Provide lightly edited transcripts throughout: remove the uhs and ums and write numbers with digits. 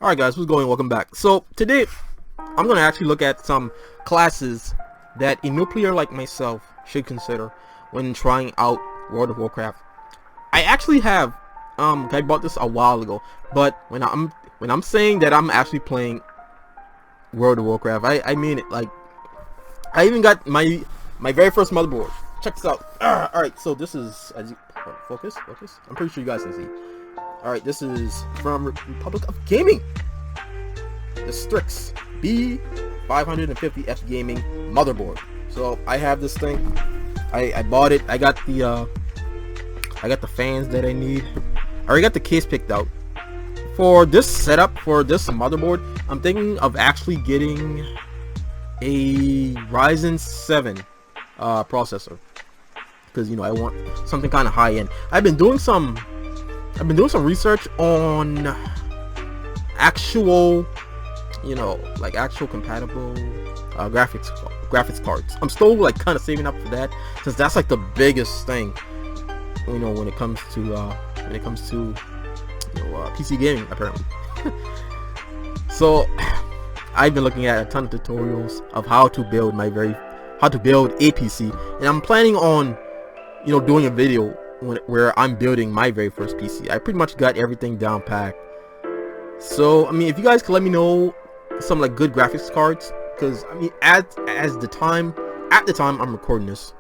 Alright guys, what's going? Welcome back. So today I'm gonna actually look at some classes that a new player like myself should consider when trying out World of Warcraft. I actually have I bought this a while ago, but when I'm saying that I'm actually playing World of Warcraft, I mean it. Like, I even got my very first motherboard. Check this out. Alright, so this is, as you focus. I'm pretty sure you guys can see. Alright, this is from Republic of Gaming. The Strix B550F Gaming motherboard. So I have this thing. I bought it. I got the fans that I need. I already got the case picked out. For this setup, for this motherboard, I'm thinking of actually getting a Ryzen 7 processor, because you know I want something kind of high end. I've been doing some research on actual, like actual compatible graphics cards. I'm still like kind of saving up for that, since that's like the biggest thing, when it comes to PC gaming apparently. So I've been looking at a ton of tutorials of how to build a PC, and I'm planning on doing a video where I'm building my very first PC. I pretty much got everything down packed. So I mean, if you guys could let me know some like good graphics cards, because I mean, at the time I'm recording this,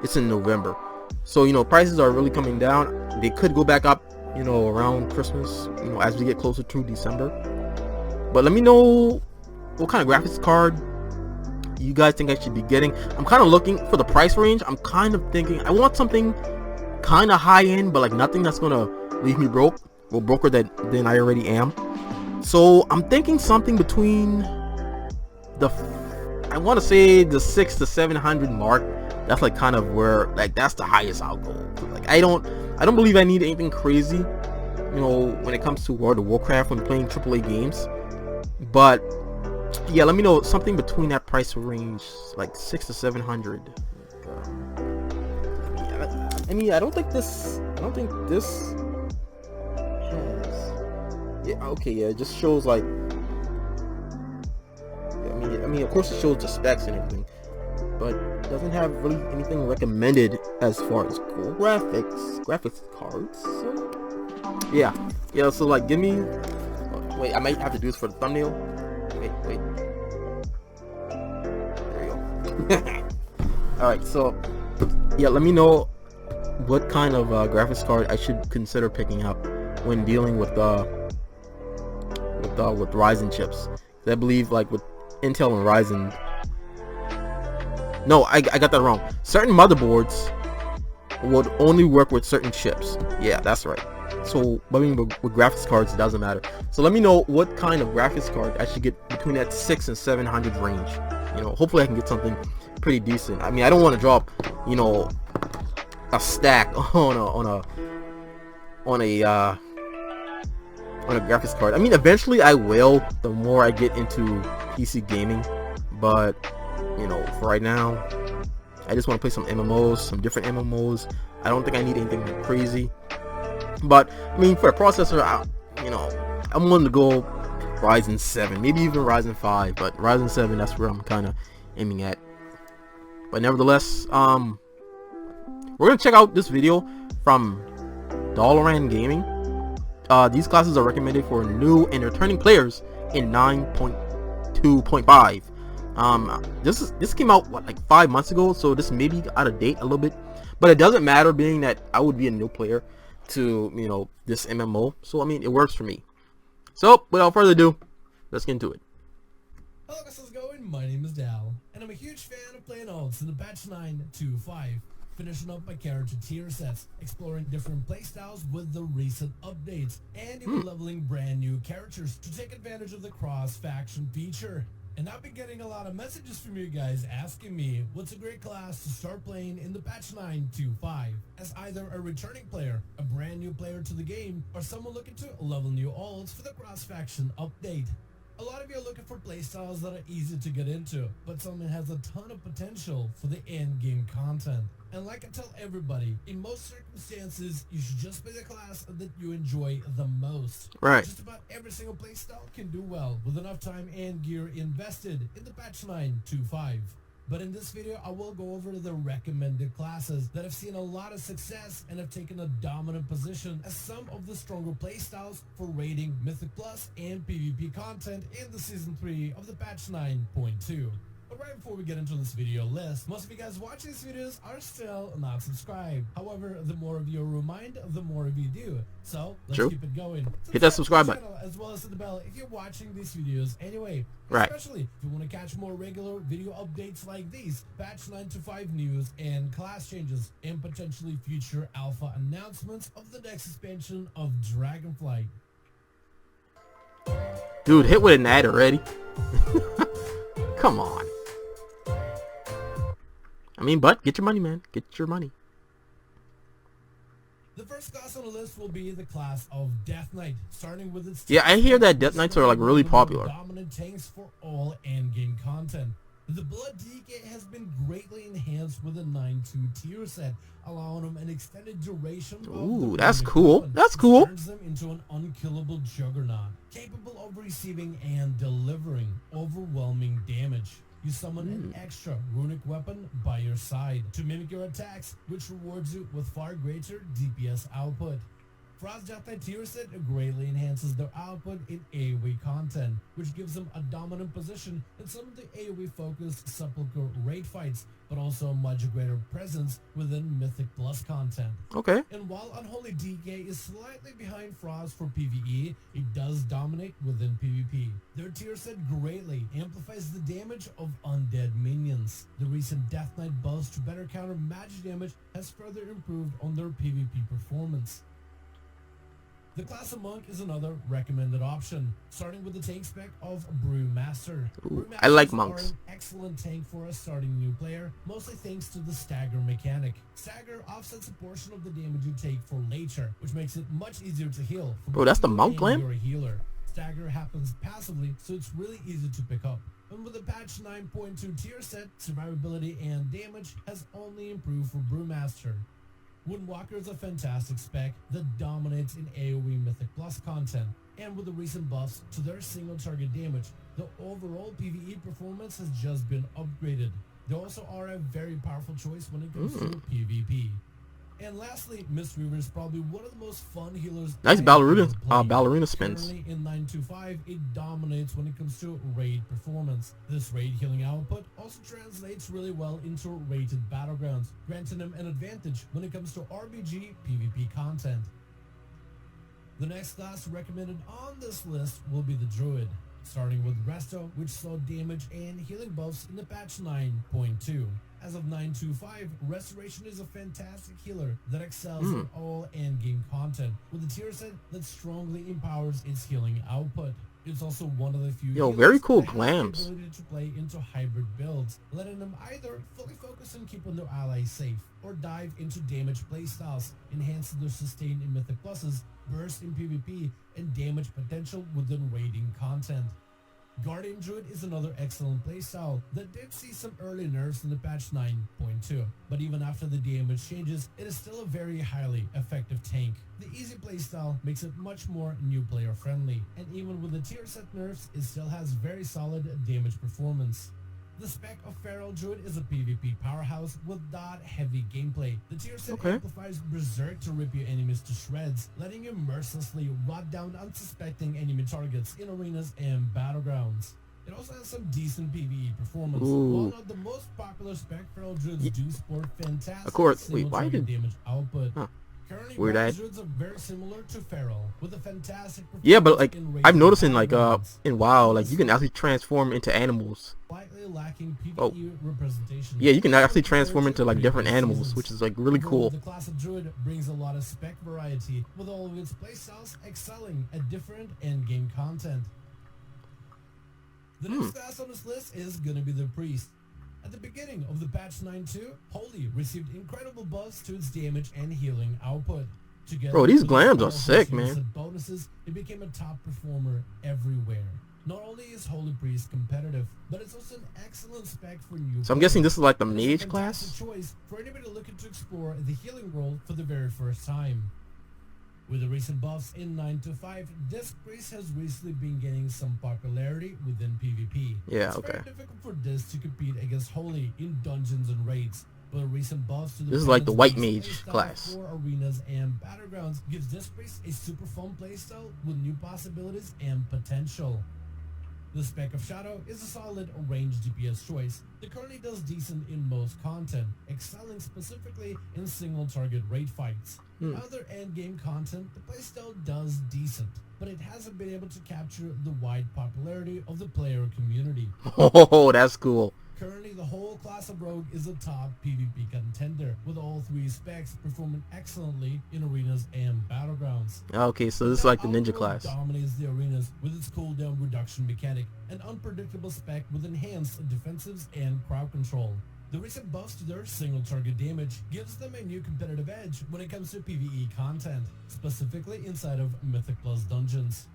it's in November, so prices are really coming down. They could go back up around Christmas, as we get closer to December. But let me know what kind of graphics card you guys think I should be getting. I'm kind of looking for the price range. I'm kind of thinking I want something kind of high end, but like nothing that's gonna leave me broke, or broker than I already am. So I'm thinking something between I want to say the 600 to 700 mark. That's like kind of where, like, that's the highest I'll go. Like, I don't believe I need anything crazy, when it comes to World of Warcraft when playing AAA games. But yeah, let me know something between that price range, like 600 to 700. I mean, I don't think this has, yeah, okay, yeah, it just shows like, yeah, I mean, of course it shows the specs and everything, but it doesn't have really anything recommended as far as cool graphics cards. So yeah, so like, give me, wait, I might have to do this for the thumbnail. Wait, there you go. Alright, so yeah, let me know what kind of graphics card I should consider picking up when dealing with Ryzen chips. I believe, like, with Intel and Ryzen, no, I got that wrong. Certain motherboards would only work with certain chips. Yeah, that's right. So, I mean, with graphics cards, it doesn't matter. So let me know what kind of graphics card I should get between that 600 and 700 range. Hopefully I can get something pretty decent. I mean, I don't want to drop, a stack on a graphics card. I mean, eventually I will, the more I get into PC gaming, but for right now, I just want to play some MMOs, some different MMOs. I don't think I need anything crazy. But I mean, for a processor, I'm willing to go Ryzen 7, maybe even Ryzen 5, but Ryzen 7, that's where I'm kind of aiming at. But nevertheless, we're gonna check out this video from Dalaran Gaming. These classes are recommended for new and returning players in 9.2.5. This came out like 5 months ago, so this may be out of date a little bit, but it doesn't matter, being that I would be a new player to this MMO. So I mean, it works for me. So without further ado, let's get into it. Hello guys, how's it going? My name is Dal, and I'm a huge fan of playing alts in the patch 9.2.5. Finishing up my character tier sets, exploring different playstyles with the recent updates, and even leveling brand new characters to take advantage of the cross-faction feature. And I've been getting a lot of messages from you guys asking me what's a great class to start playing in the patch 9.2.5 as either a returning player, a brand new player to the game, or someone looking to level new alts for the cross-faction update. A lot of you are looking for playstyles that are easy to get into, but something has a ton of potential for the end game content. And like I tell everybody, in most circumstances, you should just play the class that you enjoy the most. Right. Just about every single playstyle can do well with enough time and gear invested in the patch 9.2.5. But in this video, I will go over the recommended classes that have seen a lot of success and have taken a dominant position as some of the stronger playstyles for raiding, Mythic Plus, and PvP content in the Season 3 of the patch 9.2. But right before we get into this video list, most of you guys watching these videos are still not subscribed. However, the more of you remind, the more of you do. So, let's keep it going. Hit that subscribe button. As well as hit the bell if you're watching these videos anyway. Right. Especially if you want to catch more regular video updates like these, patch 9.2.5 news and class changes, and potentially future alpha announcements of the next expansion of Dragonflight. Dude, hit with an ad already. Come on. I mean, but get your money, man. Get your money. The first class on the list will be the class of Death Knight, starting with its... Yeah, I hear that Death Knights are like really popular. Dominant tanks for all endgame content. The Blood DK has been greatly enhanced with a 9.2 tier set, allowing them an extended duration. Ooh, that's cool. That's cool. Turns them into an unkillable juggernaut, capable of receiving and delivering overwhelming damage. You summon an extra runic weapon by your side to mimic your attacks, which rewards you with far greater DPS output. Frost Death Knight tier set greatly enhances their output in AoE content, which gives them a dominant position in some of the AoE-focused Sepulchre raid fights, but also a much greater presence within Mythic Plus content. Okay. And while Unholy DK is slightly behind Frost for PvE, it does dominate within PvP. Their tier set greatly amplifies the damage of undead minions. The recent Death Knight buffs to better counter magic damage has further improved on their PvP performance. The class of Monk is another recommended option, starting with the tank spec of Brewmaster. I like monks. Are an excellent tank for a starting new player, mostly thanks to the stagger mechanic. Stagger offsets a portion of the damage you take for later, which makes it much easier to heal. Bro, that's the monk clan? You're a healer. Stagger happens passively, so it's really easy to pick up. And with the patch 9.2 tier set, survivability and damage has only improved for Brewmaster. Windwalker is a fantastic spec that dominates in AoE Mythic Plus content, and with the recent buffs to their single target damage, the overall PvE performance has just been upgraded. They also are a very powerful choice when it comes to PvP. And lastly, Mistweaver is probably one of the most fun healers. Nice ballerina spins. Currently in 9.2.5, it dominates when it comes to raid performance. This raid healing output also translates really well into rated battlegrounds, granting them an advantage when it comes to RBG PvP content. The next class recommended on this list will be the Druid, starting with Resto, which saw damage and healing buffs in the patch 9.2. As of 9.2.5, Restoration is a fantastic healer that excels in all endgame content, with a tier set that strongly empowers its healing output. It's also one of the few very cool that glams. has the ability to play into hybrid builds, letting them either fully focus on keeping their allies safe, or dive into damage playstyles, enhancing their sustain in Mythic Pluses, burst in PvP, and damage potential within raiding content. Guardian Druid is another excellent playstyle that did see some early nerfs in the patch 9.2, but even after the damage changes, it is still a very highly effective tank. The easy playstyle makes it much more new player friendly, and even with the tier set nerfs, it still has very solid damage performance. The spec of Feral Druid is a PvP powerhouse with dot-heavy gameplay. The tier set amplifies Berserk to rip your enemies to shreds, letting you mercilessly rot down unsuspecting enemy targets in arenas and battlegrounds. It also has some decent PvE performance. While not the most popular spec, Feral Druids do sport fantastic single target damage output. Currently, Weird ad. Druids are very similar to Feral, with a fantastic performance. Yeah, but like I've noticed in like in WoW, like you can actually transform into animals. Slightly lacking PvE representation. Yeah, you can actually transform into like different animals, which is like really cool. The class of Druid brings a lot of spec variety, with all of its playstyles excelling at different endgame content. The next class on this list is gonna be the Priest. At the beginning of the patch 9.2, Holy received incredible buffs to its damage and healing output. Together, bro, these glams are sick, man. Bonuses, it became a top performer everywhere. Not only is Holy Priest competitive, but it's also an excellent spec for new So I'm guessing this is like the players. It's a mage fantastic class? choice for anybody looking to explore the healing role for the very first time. With the recent buffs in 9 to 5, Disc Priest has recently been gaining some popularity within PvP. Yeah, It's okay. very difficult for Disc to compete against Holy in dungeons and raids, but recent buffs to the This is like the Paladin's white mage playstyle class. for arenas and battlegrounds gives Disc Priest a super fun playstyle with new possibilities and potential. The spec of Shadow is a solid ranged DPS choice that currently does decent in most content, excelling specifically in single target raid fights. Other endgame content, the playstyle does decent, but it hasn't been able to capture the wide popularity of the player community. Oh, that's cool. Currently, the whole class of Rogue is a top PvP contender, with all three specs performing excellently in arenas and battlegrounds. Okay, so this is like the ninja Outworld class. dominates the arenas with its cooldown reduction mechanic, an unpredictable spec with enhanced defensives and crowd control. The recent buffs to their single target damage gives them a new competitive edge when it comes to PvE content, specifically inside of Mythic Plus dungeons.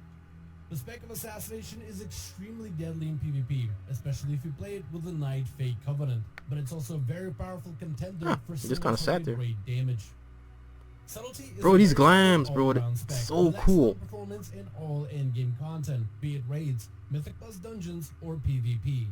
The spec of Assassination is extremely deadly in PvP, especially if you play it with the Knight Fate Covenant, but it's also a very powerful contender for just kinda sat there. raid damage. Subtlety is Bro, a these very solid glams, bro, all-around spec so with cool. excellent performance in all endgame content, be it raids, Mythic Plus dungeons, or PvP.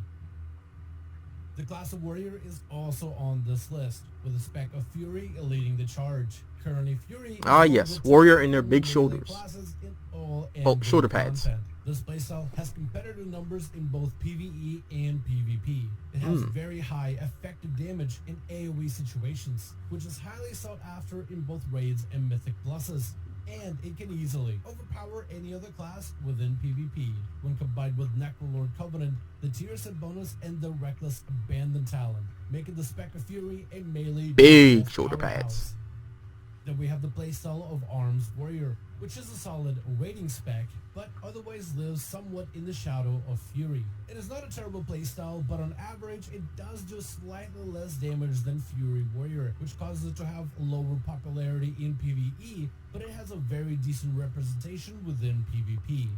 The class of Warrior is also on this list, with a spec of Fury leading the charge. Currently, Fury is one of Yes, the Warrior top and their big melee shoulders. classes in all Oh, endgame shoulder pads. content. This playstyle has competitive numbers in both PvE and PvP. It has very high effective damage in AoE situations, which is highly sought after in both raids and Mythic Pluses. And it can easily overpower any other class within PvP when combined with Necrolord Covenant, the tier set bonus, and the Reckless Abandon talent, making the spec of Fury a melee Big DPS shoulder powerhouse. pads. Then we have the playstyle of Arms Warrior, which is a solid rating spec, but otherwise lives somewhat in the shadow of Fury. It is not a terrible playstyle, but on average it does do slightly less damage than Fury Warrior, which causes it to have lower popularity in PvE, but it has a very decent representation within PvP.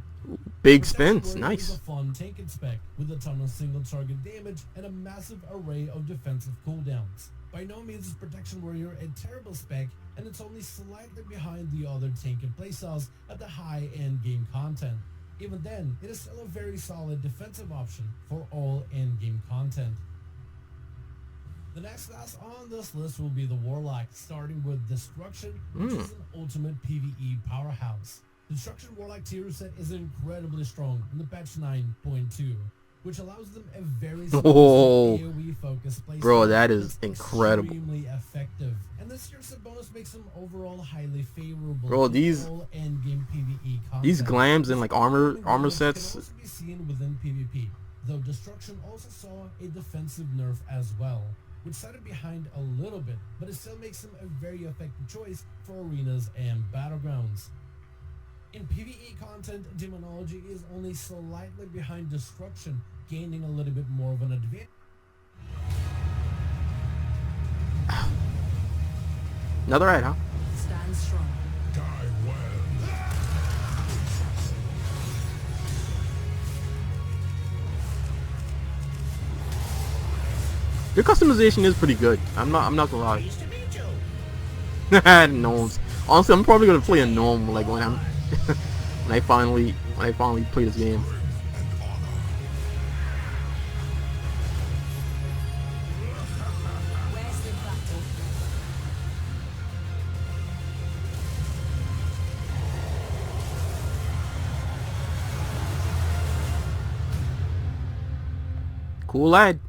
Big Protection spins, Warrior is nice. a fun tanking spec with a ton of single target damage and a massive array of defensive cooldowns. By no means is Protection Warrior a terrible spec, and it's only slightly behind the other tanking playstyles at the high end game content. Even then, it is still a very solid defensive option for all end game content. The next class on this list will be the Warlock, starting with Destruction, which is an ultimate PvE powerhouse. Destruction Warlock tier set is incredibly strong in the patch 9.2, which allows them a very Whoa. AoE focused playstyle. Bro, that is that's incredible. extremely effective. And this tier set bonus makes them overall highly favorable. Bro, to these- all endgame PvE content. These glams and like armor Can sets. also be seen within PvP, though Destruction also saw a defensive nerf as well, which started behind a little bit, but it still makes them a very effective choice for arenas and battlegrounds. In PvE content, Demonology is only slightly behind Destruction, gaining a little bit more of an advantage. Another ad, huh? Stand strong. Die well. Your customization is pretty good. I'm not gonna lie. Pleased to meet you. Gnomes. Honestly, I'm probably gonna play a gnome like when I'm when I finally play this game. Where's the battle? Cool lad.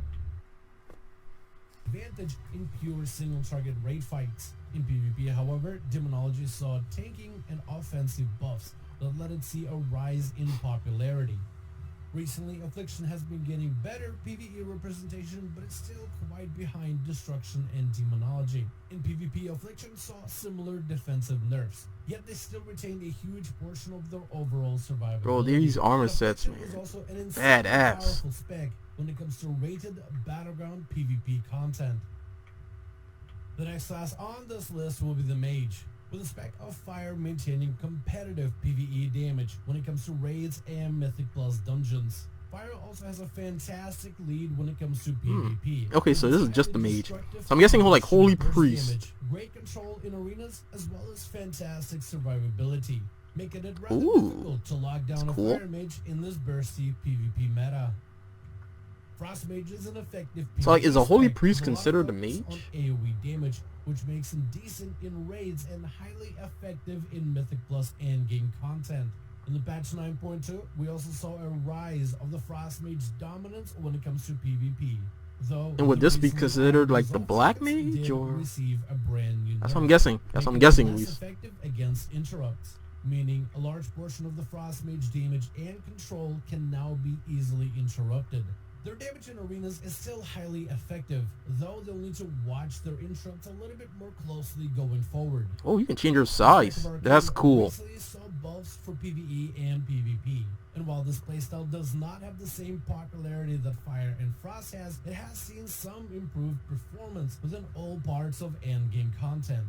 Advantage in pure single target raid fights. In PvP, however, Demonology saw tanking and offensive buffs that let it see a rise in popularity. Recently, Affliction has been getting better PvE representation, but it's still quite behind Destruction and Demonology. In PvP, Affliction saw similar defensive nerfs, yet they still retain a huge portion of their overall survivability. Bro, these armor sets, Affliction is man. also an insanely Badass. powerful spec when it comes to rated battleground PvP content. The next class on this list will be the Mage, with a spec of Fire maintaining competitive PvE damage when it comes to raids and Mythic Plus dungeons. Fire also has a fantastic lead when it comes to PvP. Okay, so this is just the Highly mage. destructive So I'm guessing like Holy burst Priest. damage, great control in arenas, as well as fantastic survivability, making it rather Ooh, difficult to lock down a cool. fire mage in this bursty PvP meta. Frost Mage is an effective PvP So like, is a Holy spec Priest with a lot of considered a focus mage? on AoE damage, which makes him decent in raids and highly effective in Mythic Plus and game content. In the patch 9.2, we also saw a rise of the Frost Mage's dominance when it comes to PvP. Though, And would he this be recently considered added like the Result Black Tickets Mage, did or? receive a brand new That's what I'm nerf, guessing. That's what I'm making guessing, him less Luis. effective against interrupts, meaning a large portion of the Frost Mage damage and control can now be easily interrupted. Their damage in arenas is still highly effective, though they'll need to watch their interrupts a little bit more closely going forward. Oh, you can change your size. That's cool. Recently saw buffs for PvE and PvP, and while this playstyle does not have the same popularity that Fire and Frost has, it has seen some improved performance within all parts of endgame content.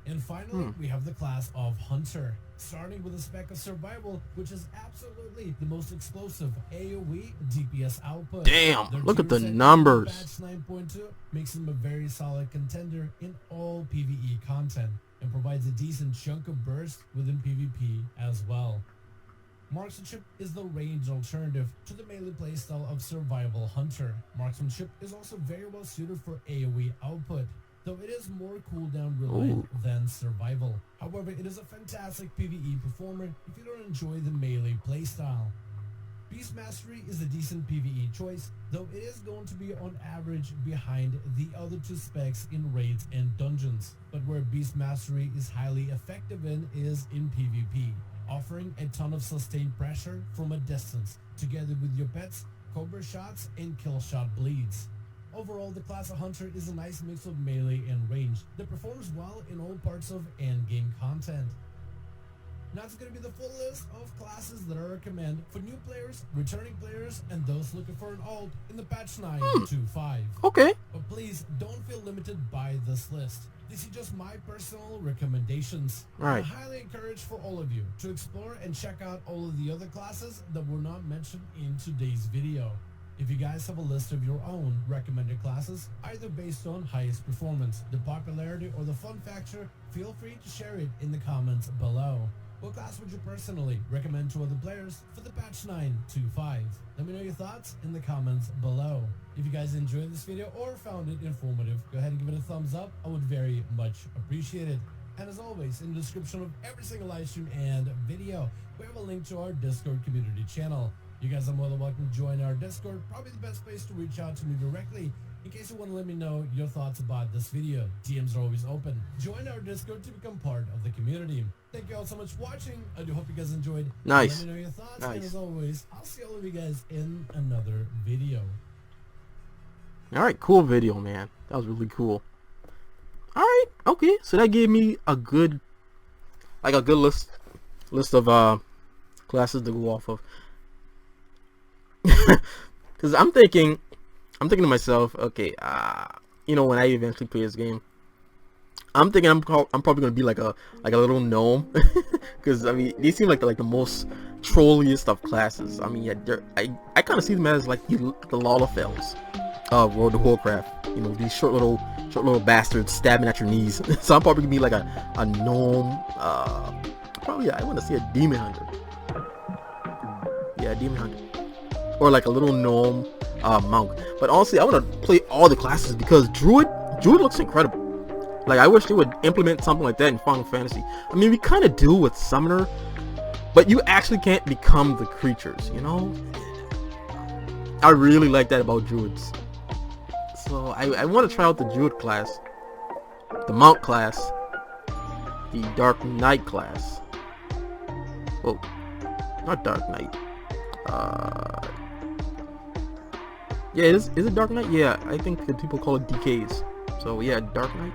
And finally, we have the class of Hunter, starting with a spec of Survival, which is absolutely the most explosive AoE DPS output. Damn, Their look at the tier set in numbers. Patch 9.2 makes them a very solid contender in all PvE content, and provides a decent chunk of burst within PvP as well. Marksmanship is the range alternative to the melee playstyle of Survival Hunter. Marksmanship is also very well suited for AoE output, though it is more cooldown reliant than Survival. However, it is a fantastic PvE performer if you don't enjoy the melee playstyle. Beast Mastery is a decent PvE choice, though it is going to be on average behind the other two specs in raids and dungeons. But where Beast Mastery is highly effective in is in PvP, offering a ton of sustained pressure from a distance, together with your pets, Cobra shots, and kill shot bleeds. Overall, the class of Hunter is a nice mix of melee and range that performs well in all parts of endgame content. Now it's going to be the full list of classes that I recommend for new players, returning players, and those looking for an alt in the patch 9.25. Okay. But please don't feel limited by this list. These are just my personal recommendations. Right. I highly encourage for all of you to explore and check out all of the other classes that were not mentioned in today's video. If you guys have a list of your own recommended classes, either based on highest performance, the popularity, or the fun factor, feel free to share it in the comments below. What class would you personally recommend to other players for the patch 9.25? Let me know your thoughts in the comments below. If you guys enjoyed this video or found it informative, go ahead and give it a thumbs up. I would very much appreciate it. And as always, in the description of every single live stream and video, we have a link to our Discord community channel. You guys are more than welcome to join our Discord, probably the best place to reach out to me directly in case you want to let me know your thoughts about this video. DMs are always open. Join our Discord to become part of the community. Thank you all so much for watching. I do hope you guys enjoyed. Nice. Let me know your thoughts. Nice. And as always, I'll see all of you guys in another video. Alright, cool video, man. That was really cool. Alright, okay. So that gave me a good list of classes to go off of. Because I'm thinking to myself, okay, you know, when I eventually play this game, I'm thinking I'm probably gonna be like a little gnome, because I mean they seem like the most trolliest of classes. I mean, yeah, I kind of see them as like the Lalafels of World of Warcraft. You know, these short little bastards stabbing at your knees. So I'm probably gonna be like a gnome. Probably I want to see a demon hunter. Yeah, demon hunter. Or like a little gnome monk. But honestly, I want to play all the classes because Druid looks incredible. Like, I wish they would implement something like that in Final Fantasy. I mean, we kind of do with Summoner, but you actually can't become the creatures, you know? I really like that about Druids. So I want to try out the Druid class, the Monk class, the Dark Knight class. Oh, not Dark Knight. Yeah, is it Dark Knight? Yeah, I think that people call it DKs. So yeah, Dark Knight.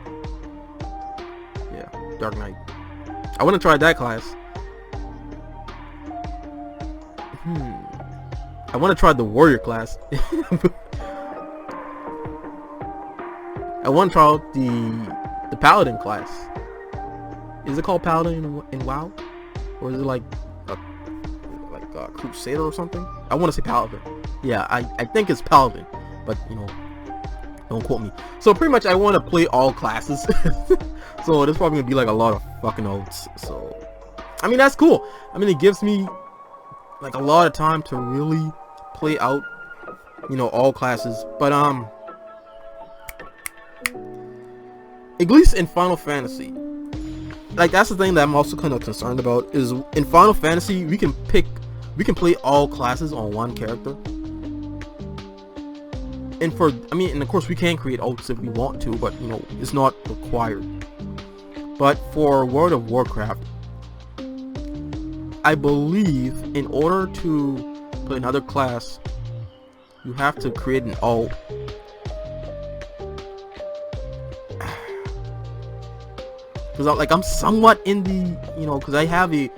Yeah, Dark Knight. I want to try that class. I want to try the Warrior class. I want to try out the Paladin class. Is it called Paladin in WoW, or is it like Crusader or something. I want to say Paladin. Yeah, I think it's Paladin, but you know, don't quote me. So pretty much I want to play all classes. So there's probably gonna be like a lot of fucking oats. So I mean, that's cool. I mean, it gives me like a lot of time to really play out, you know, all classes. But at least in Final Fantasy, like that's the thing that I'm also kind of concerned about, is in Final Fantasy we can play all classes on one character. And and of course we can create ults if we want to, but you know, it's not required. But for World of Warcraft, I believe in order to play another class, you have to create an ult. Because like I'm somewhat in the, you know, because I have a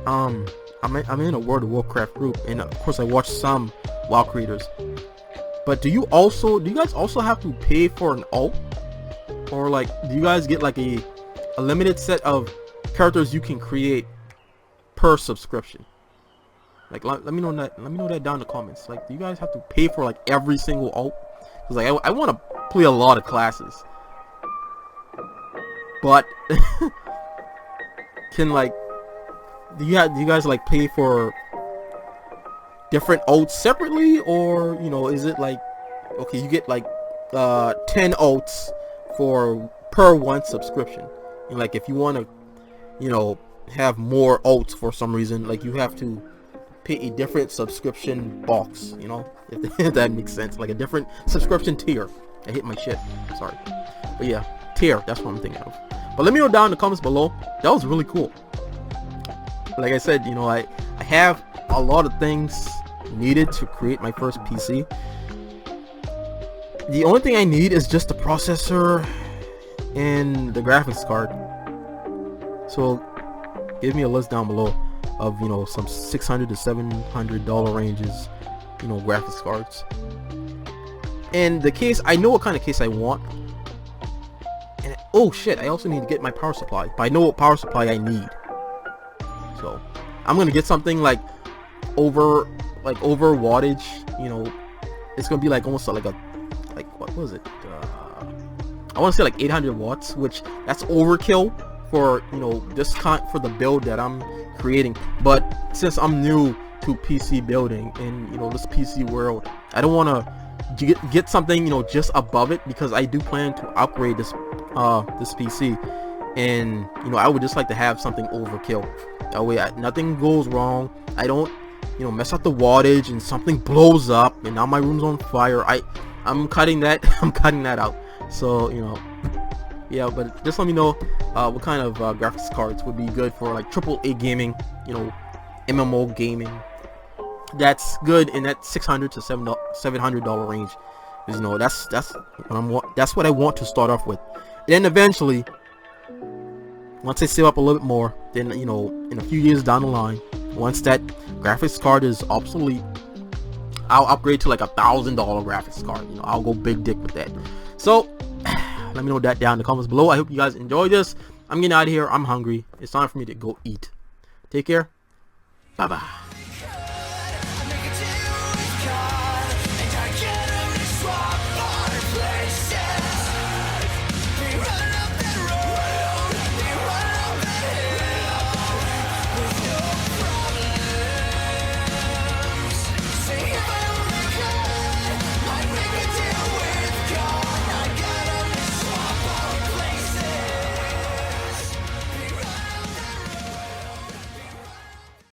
I'm in a World of Warcraft group, and of course I watch some WoW creators. But do you guys also have to pay for an ult, or like do you guys get like a limited set of characters you can create per subscription? Like let me know that down in the comments. Like, do you guys have to pay for like every single ult? Because like I want to play a lot of classes, but can like do you guys like pay for different ults separately, or you know, is it like, okay, you get like 10 ults per one subscription, and like if you want to, you know, have more ults for some reason, like you have to pay a different subscription box, you know, if that makes sense, like a different subscription tier. I hit my shit, sorry, but yeah, tier, that's what I'm thinking of. But let me know down in the comments below. That was really cool. Like I said, you know, I have a lot of things needed to create my first PC. The only thing I need is just the processor and the graphics card. So give me a list down below of, you know, some $600 to $700 ranges, you know, graphics cards. And the case, I know what kind of case I want. And oh shit, I also need to get my power supply, but I know what power supply I need. So I'm gonna get something like over wattage, you know. It's gonna be like almost like what was it, I want to say like 800 watts, which that's overkill for, you know, this for the build that I'm creating. But since I'm new to PC building and, you know, this PC world, I don't want to get something, you know, just above it, because I do plan to upgrade this PC, and you know, I would just like to have something overkill. That way nothing goes wrong. I don't, you know, mess up the wattage and something blows up and now my room's on fire. I'm cutting that I'm cutting that out. So, you know, yeah, but just let me know what kind of graphics cards would be good for like AAA gaming, you know, MMO gaming. That's good in that $600 to $700 range. Because, you know, that's what I want to start off with. And then eventually, once I save up a little bit more, then, you know, in a few years down the line, once that graphics card is obsolete, I'll upgrade to like $1,000 graphics card. You know, I'll go big dick with that. So let me know that down in the comments below. I hope you guys enjoyed this. I'm getting out of here. I'm hungry. It's time for me to go eat. Take care. Bye bye.